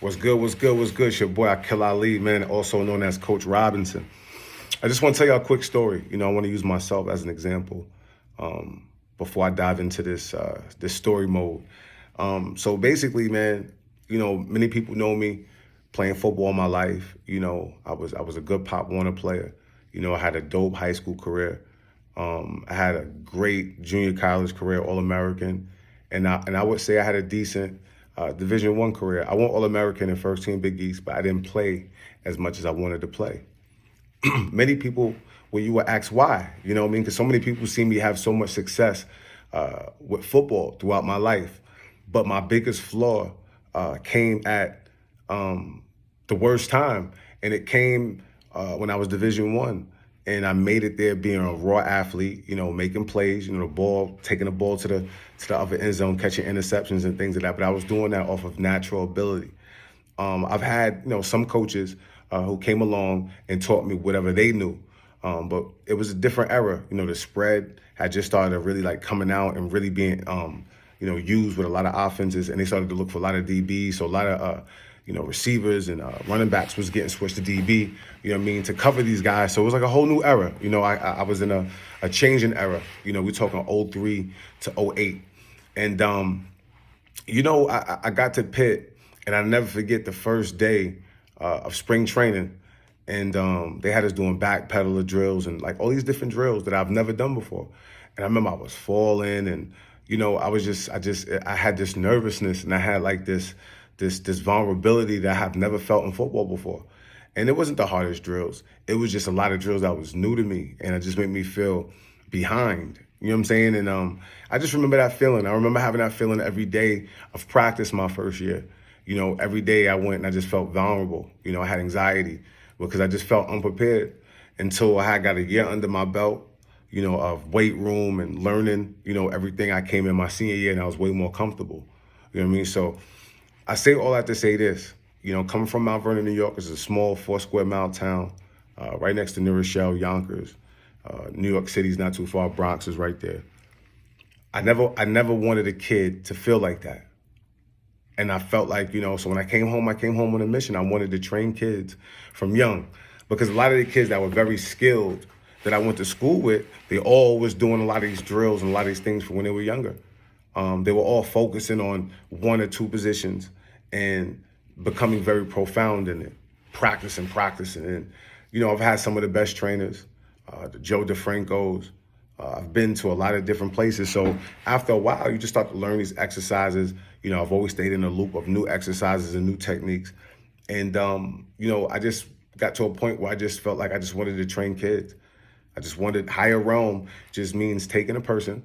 What's good, what's good, what's good? It's your boy, Akil Ali, man, also known as Coach Robinson. I just want to tell y'all a quick story. I want to use myself as an example before I dive into this story mode. So basically, man, many people know me playing football all my life. I was a good Pop Warner player. I had a dope high school career. I had a great junior college career, All-American, and I would say I had a decent Division I career. I went All-American in first team Big East, but I didn't play as much as I wanted to play. Many people, when you were asked why, you know what I mean? Because so many people see me have so much success with football throughout my life. But my biggest flaw came at the worst time. And it came when I was Division I. And I made it there being a raw athlete, making plays, the ball, taking the ball to the other end zone, catching interceptions and things like that. But I was doing that off of natural ability. I've had, some coaches who came along and taught me whatever they knew. But it was a different era. The spread had just started really like coming out and really being, used with a lot of offenses. And they started to look for a lot of DBs. So a lot of, receivers and running backs was getting switched to DB, to cover these guys. So it was like a whole new era. I was in a changing era. We're talking 03 to 08. And, I got to Pitt, and I'll never forget the first day of spring training. And they had us doing backpedaler drills and like all these different drills that I've never done before. And I remember I was falling and, I had this nervousness and I had like this vulnerability that I have never felt in football before. And it wasn't the hardest drills. It was just a lot of drills that was new to me. And it just made me feel behind. You know what I'm saying? And I just remember that feeling. I remember having that feeling every day of practice my first year. Every day I went and I just felt vulnerable. I had anxiety because I just felt unprepared until I had got a year under my belt, of weight room and learning, everything. I came in my senior year and I was way more comfortable. You know what I mean? So I say all that to say this, coming from Mount Vernon, New York, is a small 4-square-mile town right next to New Rochelle, Yonkers. New York City's not too far. Bronx is right there. I never wanted a kid to feel like that. And I felt like, so when I came home on a mission. I wanted to train kids from young because a lot of the kids that were very skilled that I went to school with, they all was doing a lot of these drills and a lot of these things from when they were younger. They were all focusing on one or two positions and becoming very profound in it, practicing. And, I've had some of the best trainers, the Joe DeFrancos. I've been to a lot of different places. So after a while, you just start to learn these exercises. I've always stayed in a loop of new exercises and new techniques. And, I just got to a point where I just felt like I just wanted to train kids. I just wanted higher realm just means taking a person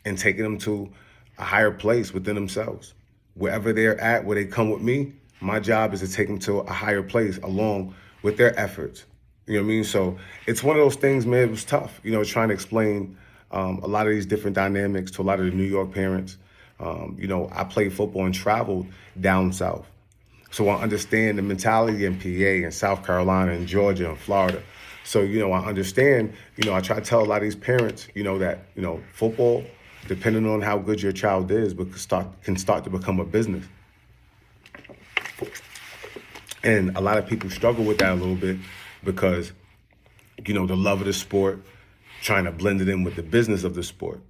and taking them to a higher place within themselves. Wherever they're at, where they come with me, my job is to take them to a higher place along with their efforts. You know what I mean? So it's one of those things, man, it was tough, trying to explain a lot of these different dynamics to a lot of the New York parents. I played football and traveled down south. So I understand the mentality in PA and South Carolina and Georgia and Florida. So, I understand, I try to tell a lot of these parents, that, football, depending on how good your child is, can start to become a business. And a lot of people struggle with that a little bit because, the love of the sport, trying to blend it in with the business of the sport,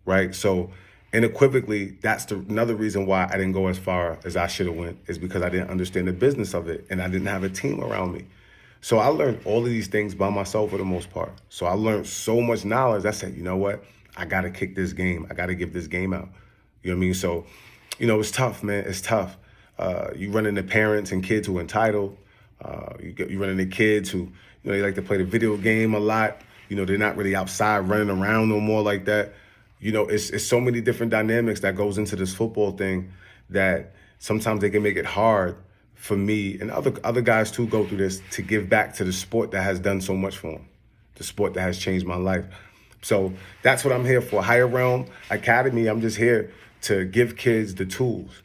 right? So unequivocally, that's another reason why I didn't go as far as I should have went, is because I didn't understand the business of it and I didn't have a team around me. So I learned all of these things by myself for the most part. So I learned so much knowledge. I said, you know what? I got to kick this game. I got to give this game out. You know what I mean? So, it's tough, man. It's tough. You run into parents and kids who are entitled. You run into kids who, they like to play the video game a lot. They're not really outside running around no more like that. It's so many different dynamics that goes into this football thing that sometimes they can make it hard for me and other guys too go through this to give back to the sport that has done so much for them, the sport that has changed my life. So that's what I'm here for. Higher Realm Academy, I'm just here to give kids the tools,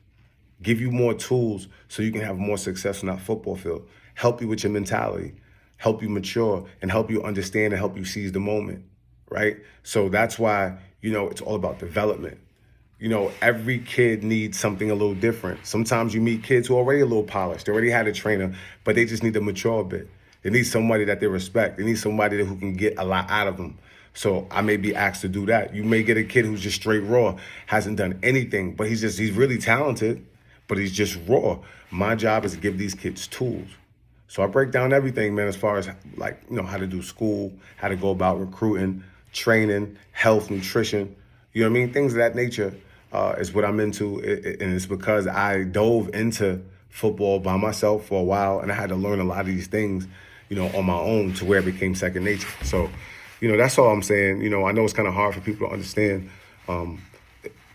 give you more tools so you can have more success on that football field, help you with your mentality, help you mature, and help you understand and help you seize the moment, right? So that's why, it's all about development. every kid needs something a little different. Sometimes you meet kids who are already a little polished. They already had a trainer, but they just need to mature a bit. They need somebody that they respect. They need somebody who can get a lot out of them. So I may be asked to do that. You may get a kid who's just straight raw, hasn't done anything, but he's really talented, but he's just raw. My job is to give these kids tools. So I break down everything, man, as far as how to do school, how to go about recruiting, training, health, nutrition, you know what I mean? Things of that nature is what I'm into. And it's because I dove into football by myself for a while, and I had to learn a lot of these things, on my own to where it became second nature. So, that's all I'm saying. I know it's kind of hard for people to understand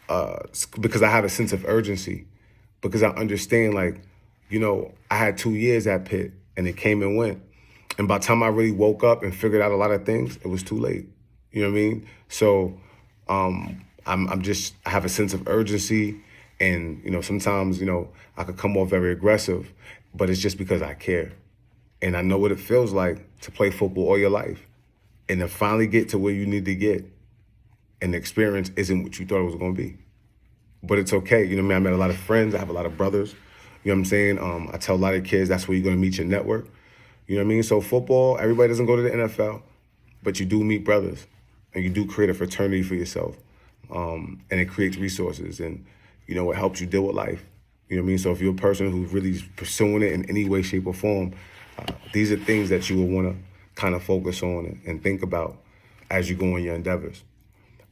because I have a sense of urgency, because I understand, I had 2 years at Pitt, and it came and went. And by the time I really woke up and figured out a lot of things, it was too late. You know what I mean? So I have a sense of urgency, and, sometimes, I could come off very aggressive, but it's just because I care. And I know what it feels like to play football all your life and to finally get to where you need to get. And the experience isn't what you thought it was going to be. But it's okay. I met a lot of friends. I have a lot of brothers. You know what I'm saying? I tell a lot of kids that's where you're going to meet your network. You know what I mean? So football, everybody doesn't go to the NFL, but you do meet brothers, and you do create a fraternity for yourself. And it creates resources, and, it helps you deal with life. You know what I mean? So if you're a person who's really pursuing it in any way, shape, or form, these are things that you will want to kind of focus on and think about as you go on your endeavors.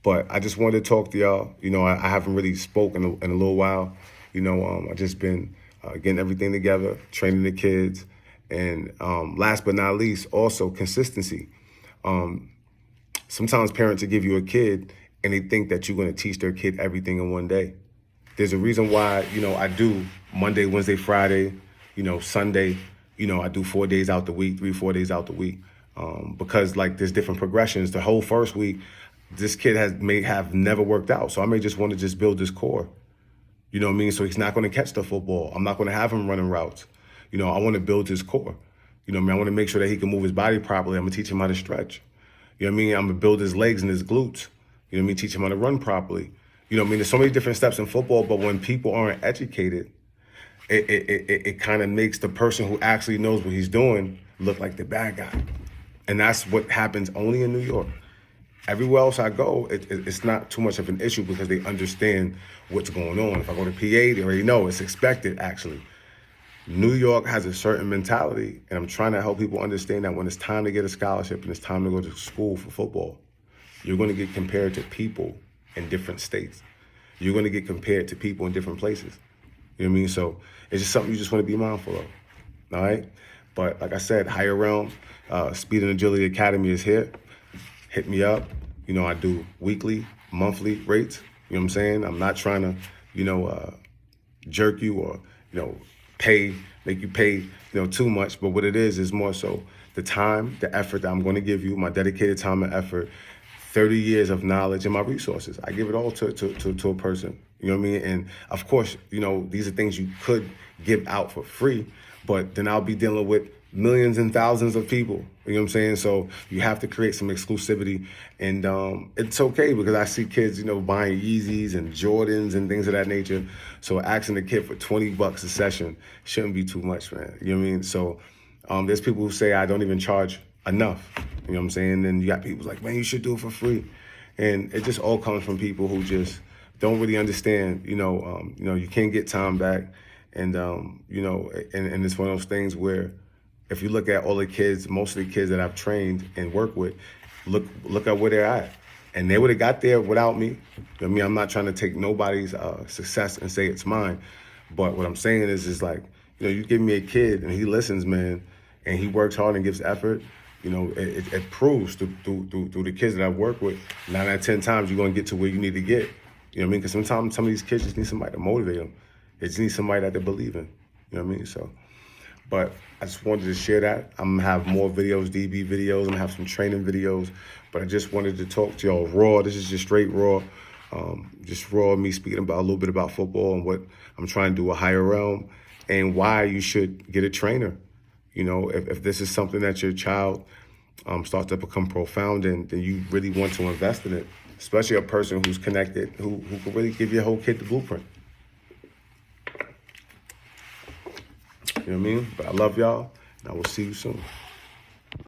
But I just wanted to talk to y'all. I haven't really spoken in a little while. I just been getting everything together, training the kids. And last but not least, also consistency. Sometimes parents will give you a kid and they think that you're going to teach their kid everything in one day. There's a reason why, I do Monday, Wednesday, Friday, Sunday, I do 4 days out the week, 4 days out the week. Because there's different progressions. The whole first week, this kid may have never worked out. So I may just want to just build this core. You know what I mean? So he's not going to catch the football. I'm not going to have him running routes. I want to build his core. I want to make sure that he can move his body properly. I'm going to teach him how to stretch. You know what I mean? I'm going to build his legs and his glutes. You know what I mean? Teach him how to run properly. You know what I mean? There's so many different steps in football, but when people aren't educated, it kind of makes the person who actually knows what he's doing look like the bad guy. And that's what happens only in New York. Everywhere else I go, it's not too much of an issue because they understand what's going on. If I go to PA, they already know it's expected, actually. New York has a certain mentality, and I'm trying to help people understand that when it's time to get a scholarship and it's time to go to school for football, you're going to get compared to people in different states. You're going to get compared to people in different places. You know what I mean? So it's just something you just want to be mindful of, all right? But like I said, Higher Realm, Speed and Agility Academy is here. Hit me up. I do weekly, monthly rates. You know what I'm saying? I'm not trying to, jerk you or, make you pay, too much. But what it is more so the time, the effort that I'm going to give you, my dedicated time and effort, 30 years of knowledge and my resources. I give it all to a person. You know what I mean? And of course, these are things you could give out for free, but then I'll be dealing with millions and thousands of people. You know what I'm saying? So you have to create some exclusivity. And it's okay because I see kids, buying Yeezys and Jordans and things of that nature. So asking the kid for $20 a session shouldn't be too much, man. You know what I mean? So there's people who say I don't even charge enough. You know what I'm saying? And you got people like, man, you should do it for free. And it just all comes from people who just don't really understand, you can't get time back. And, and it's one of those things where if you look at all the kids, most of the kids that I've trained and worked with, look at where they're at. And they would have got there without me. I mean, I'm not trying to take nobody's success and say it's mine. But what I'm saying is you give me a kid and he listens, man, and he works hard and gives effort. It proves through the kids that I've worked with, 9 out of 10 times you're going to get to where you need to get. You know what I mean? Because sometimes some of these kids just need somebody to motivate them. They just need somebody that they believe in. You know what I mean? So, but I just wanted to share that. I'm going to have more videos, DB videos. I'm going to have some training videos. But I just wanted to talk to y'all raw. This is just straight raw. Just raw, me speaking about a little bit about football and what I'm trying to do a Higher Realm and why you should get a trainer. If this is something that your child starts to become profound in, then you really want to invest in it. especially a person who's connected, who can really give your whole kid the blueprint. You know what I mean? But I love y'all, and I will see you soon.